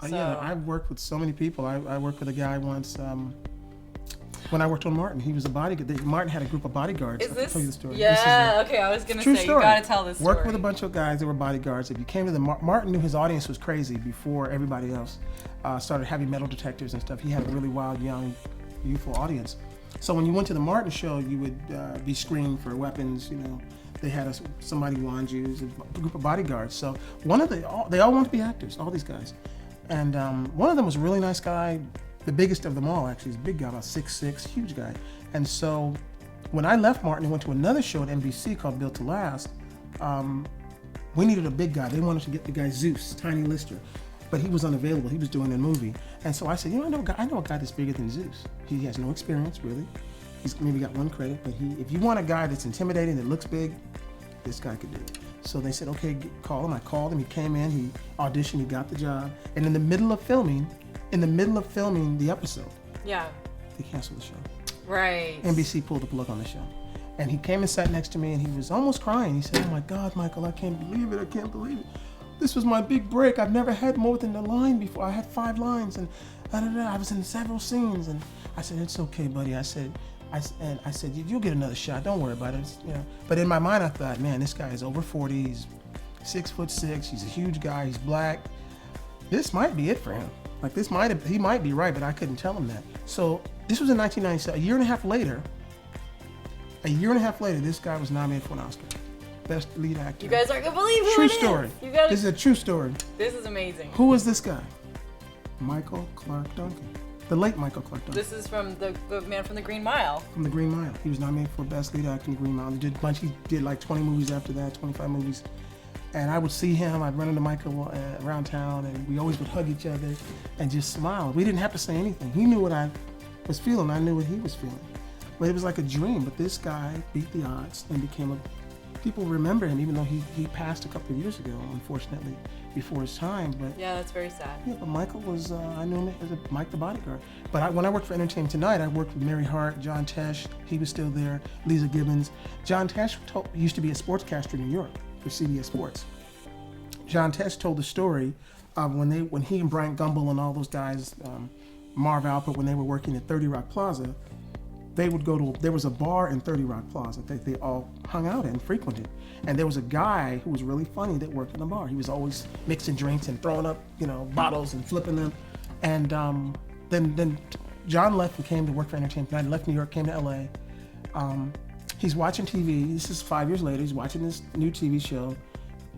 So. Yeah, I've worked with so many people. I worked with a guy once. When I worked on Martin, he was a bodyguard. Martin had a group of bodyguards. Is this? I'll tell you the story. Yeah. Okay, I was gonna true say story. you gotta tell this story. Worked with a bunch of guys that were bodyguards. If you came to the Martin knew his audience was crazy before everybody else started having metal detectors and stuff. He had a really wild, young, youthful audience. So when you went to the Martin show, you would be screened for weapons. You know, they had somebody wand you, a group of bodyguards. So they all want to be actors. All these guys, and one of them was a really nice guy. The biggest of them all, actually, is a big guy, about 6'6", huge guy. And so when I left Martin and went to another show at NBC called Built to Last, we needed a big guy. They wanted to get the guy Zeus, Tiny Lister, but he was unavailable. He was doing a movie. And so I said, I know a guy that's bigger than Zeus. He has no experience, really. He's maybe got one credit, but if you want a guy that's intimidating, that looks big, this guy could do it. So they said, okay, call him. I called him. He came in. He auditioned. He got the job. And in the middle of filming the episode, they canceled the show. Right. NBC pulled the plug on the show. And he came and sat next to me, and he was almost crying. He said, oh my God, Michael, I can't believe it. This was my big break. I've never had more than a line before. I had 5 lines, and I was in several scenes. And I said, it's okay, buddy. I said, you'll get another shot. Don't worry about it. But in my mind, I thought, man, this guy is over 40. He's 6'6". He's a huge guy. He's black. This might be it for him. Like he might be right, but I couldn't tell him that. So this was in 1997. A year and a half later, this guy was nominated for an Oscar. Best lead actor. You guys aren't gonna believe who true it story. is. This is a true story. This is amazing. Who was this guy? Michael Clark Duncan. The late Michael Clark Duncan. This is from the man from the Green Mile. From the Green Mile. He was nominated for Best Lead Actor in the Green Mile. He did like 20 movies after that, 25 movies. And I would see him, I'd run into Michael around town, and we always would hug each other and just smile. We didn't have to say anything. He knew what I was feeling. I knew what he was feeling. But it was like a dream. But this guy beat the odds and people remember him, even though he passed a couple of years ago, unfortunately, before his time. But yeah, that's very sad. Yeah, but Michael was, I knew him as Mike the Bodyguard. But when I worked for Entertainment Tonight, I worked with Mary Hart, John Tesh, he was still there, Lisa Gibbons. John Tesh used to be a sportscaster in New York for CBS Sports. John Tesh told the story of when he and Bryant Gumbel and all those guys, Marv Alpert, when they were working at 30 Rock Plaza, they would there was a bar in 30 Rock Plaza that they all hung out in, frequented. And there was a guy who was really funny that worked in the bar. He was always mixing drinks and throwing up, bottles and flipping them. And then John left and came to work for Entertainment Tonight. Left New York, came to LA. He's watching TV. This is 5 years later. He's watching this new TV show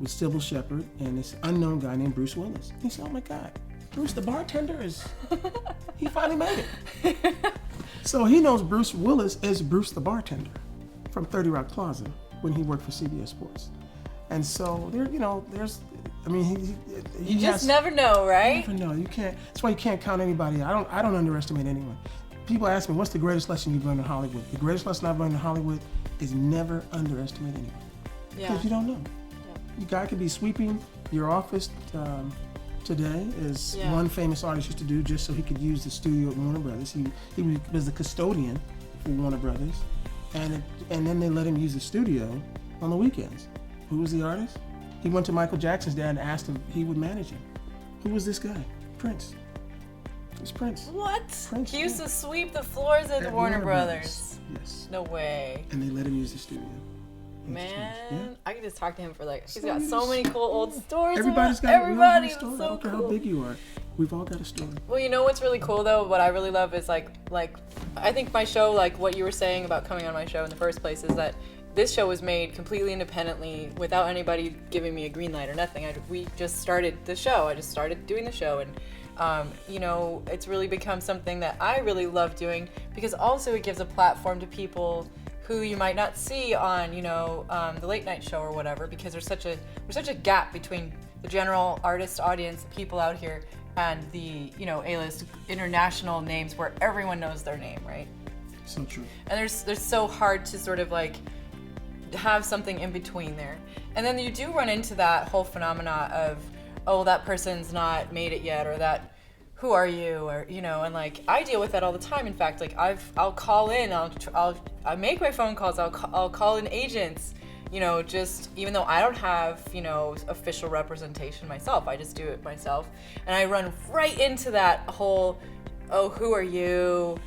with Sybil Shepherd and this unknown guy named Bruce Willis. He said, oh my God, Bruce the bartender he finally made it. So he knows Bruce Willis is Bruce the bartender from 30 Rock Plaza when he worked for CBS Sports. And so you just never know, right? You never know. You can't. That's why you can't count anybody. I don't underestimate anyone. People ask me, what's the greatest lesson you've learned in Hollywood? The greatest lesson I've learned in Hollywood is never underestimate anyone. Because you don't know. You guy could be sweeping your office today, as one famous artist used to do, just so he could use the studio at Warner Brothers. He was the custodian for Warner Brothers, and then they let him use the studio on the weekends. Who was the artist? He went to Michael Jackson's dad and asked him if he would manage him. Who was this guy? Prince. It was Prince. What? Prince, he used to sweep the floors at Warner Brothers. Yes. No way. And they let him use the studio. Man, I could just talk to him for he's got so many cool old stories. Everybody's got a story. So I don't care how big you are. We've all got a story. Well, you know what's really cool though? What I really love is like I think my show, like what you were saying about coming on my show in the first place, is that this show was made completely independently without anybody giving me a green light or nothing. We just started the show. I just started doing the show, and it's really become something that I really love doing, because also it gives a platform to people who you might not see on, the late night show or whatever, because there's such a gap between the general artist audience, people out here, and the, A-list international names where everyone knows their name, right? So true. And there's so hard to sort of have something in between there. And then you do run into that whole phenomena of, oh, that person's not made it yet, or that, who are you, or and I deal with that all the time. In fact, I'll call in, I make my phone calls, I'll call in agents, you know, just even though I don't have, you know, official representation myself, I just do it myself. And I run right into that whole, oh, who are you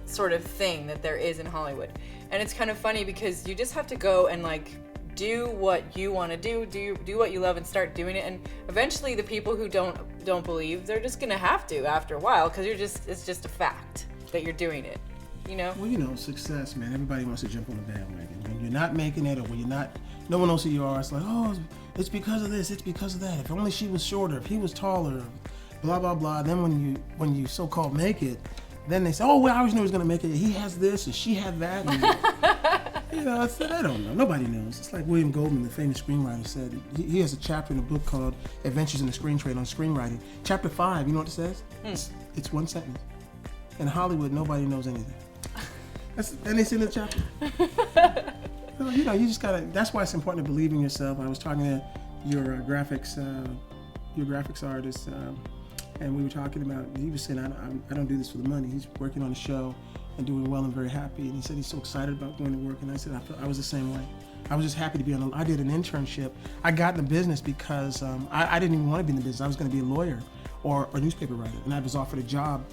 sort of thing that there is in Hollywood. And it's kind of funny because you just have to go and like do what you want to do what you love and start doing it. And eventually the people who don't believe, they're just going to have to after a while, because it's just a fact that you're doing it. You know? Well, you know, success, man. Everybody wants to jump on the bandwagon. When you're not making it, or when you're not, no one knows who you are. It's like, oh, it's because of this, it's because of that. If only she was shorter, if he was taller, blah blah blah. Then when you so-called make it, then they say, oh, well, I always knew he was gonna make it. He has this, and she had that. And, you know, I don't know. Nobody knows. It's like William Goldman, the famous screenwriter, said. He has a chapter in a book called Adventures in the Screen Trade on screenwriting. Chapter 5. You know what it says? It's one sentence. In Hollywood, nobody knows anything. And it's in the chapter. You know, you just gotta. That's why it's important to believe in yourself. I was talking to your graphics artist, and we were talking about. He was saying, I don't do this for the money. He's working on a show and doing well and very happy. And he said he's so excited about going to work. And I said I was the same way. I was just happy to be on. I did an internship. I got in the business because I didn't even want to be in the business. I was going to be a lawyer or a newspaper writer, and I was offered a job.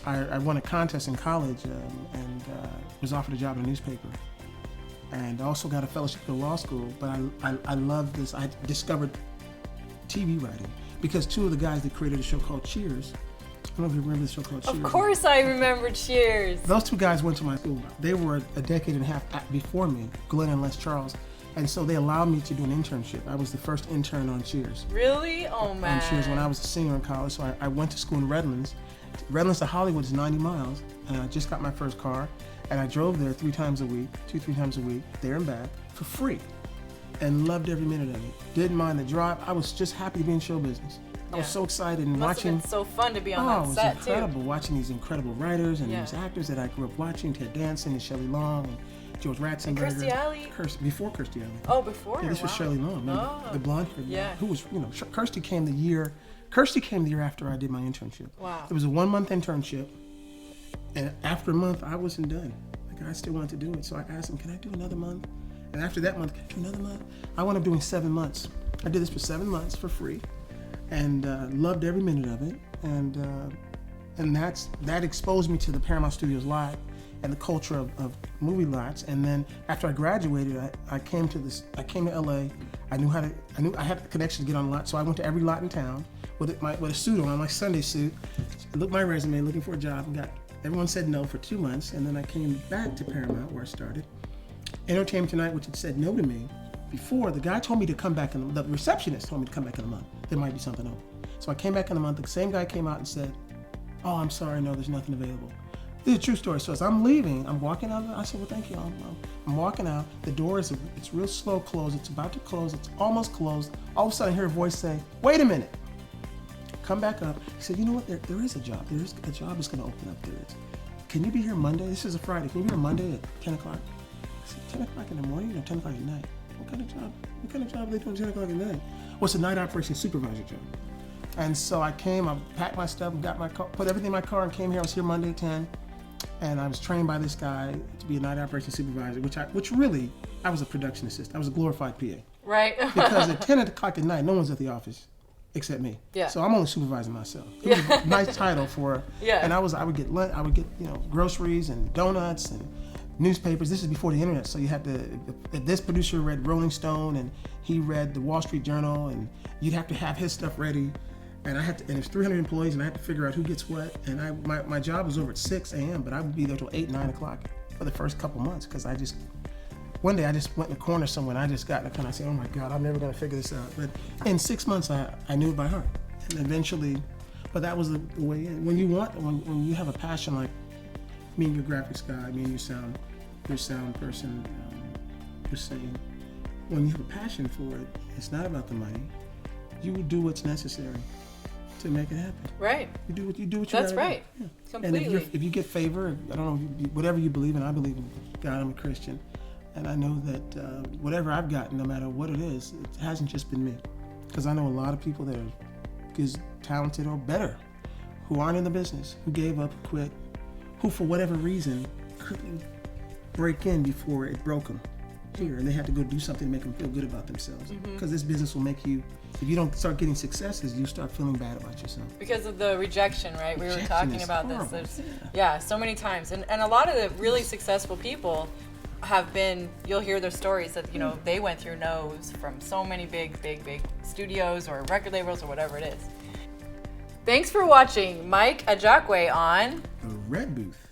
I won a contest in college and was offered a job in a newspaper, and also got a fellowship at law school. But I love this. I discovered TV writing because two of the guys that created a show called Cheers. I don't know if you remember the show called Cheers. Of course I remember Cheers. Those two guys went to my school. They were a decade and a half before me, Glenn and Les Charles. And so they allowed me to do an internship. I was the first intern on Cheers. Really? Oh, man. On Cheers when I was a senior in college. So I went to school in Redlands. Redlands to Hollywood is 90 miles. And I just got my first car. And I drove there 3 times a week, 2-3 times a week, there and back, for free. And loved every minute of it. Didn't mind the drive. I was just happy to be in show business. I was so excited and watching. It must have been so fun to be on that set, too. It was incredible watching these incredible writers and these actors that I grew up watching. Ted Danson and Shelley Long and George Ratzenberger. And Kirstie Alley. Before Kirstie Alley. Oh, before? Yeah, this was Shelley Long, the blonde hair. Yeah. Who was, you know, Kirstie came the year after I did my internship. Wow. It was a 1-month internship. And after a month, I wasn't done. Like, I still wanted to do it. So I asked him, can I do another month? And after that month, can I do another month? I wound up doing 7 months. I did this for 7 months for free. And loved every minute of it, and that exposed me to the Paramount Studios lot and the culture of movie lots. And then after I graduated, I came to LA. I knew I had the connection to get on the lot, so I went to every lot in town with a suit on, my Sunday suit. I looked my resume, looking for a job, and everyone said no for 2 months. And then I came back to Paramount, where I started. Entertainment Tonight, which had said no to me before. The guy told me to come back, the receptionist told me to come back in a month. There might be something open. So I came back in a month. The same guy came out and said, oh, I'm sorry, no, there's nothing available. This is a true story. So as I'm leaving, I'm walking out. I said, well, thank you. I'm walking out. The door it's real slow closed. It's about to close. It's almost closed. All of a sudden I hear a voice say, wait a minute. Come back up. He said, you know what? There is a job. There is a job is going to open up. There is. Can you be here Monday? This is a Friday. Can you be here Monday at 10 o'clock? I said, 10 o'clock in the morning or 10 o'clock at night? What kind of job are they doing 10 o'clock at night? Well, it's a night operations supervisor job. And so I came, I packed my stuff, got my car, put everything in my car and came here. I was here Monday at 10. And I was trained by this guy to be a night operations supervisor, which really, I was a production assistant. I was a glorified PA. Right. Because at 10 o'clock at night, no one's at the office except me. Yeah. So I'm only supervising myself. It was a nice title for, and I would get lunch, I would get, groceries and donuts and newspapers. This is before the internet, so you had to. This producer read Rolling Stone, and he read the Wall Street Journal, and you'd have to have his stuff ready. And I had to, and there's 300 employees, and I had to figure out who gets what. And my job was over at 6 a.m., but I would be there till 8, 9 o'clock for the first couple months, because one day I just went in the corner somewhere, and I just got in the corner. I said, oh my God, I'm never gonna figure this out. But in 6 months, I knew it by heart, and eventually. But that was the way in. When you have a passion like me and your graphics guy, me and your sound person, was saying, when you have a passion for it, it's not about the money. You will do what's necessary to make it happen. Right. You do what you That's right. do. Yeah. Completely. And if you get favor, I don't know, whatever you believe in, I believe in God, I'm a Christian. And I know that whatever I've gotten, no matter what it is, it hasn't just been me. Because I know a lot of people that are as talented or better, who aren't in the business, who gave up, quit, who for whatever reason couldn't break in before it broke them. here, and they had to go do something to make them feel good about themselves. Because this business will make you, if you don't start getting successes, you start feeling bad about yourself. Because of the rejection, right? We were Rejection talking is about horrible. this. Yeah, so many times. And a lot of the really successful people have been, you'll hear their stories that, they went through no's from so many big studios or record labels or whatever it is. Thanks for watching Mike Ajakwe on The Red Booth.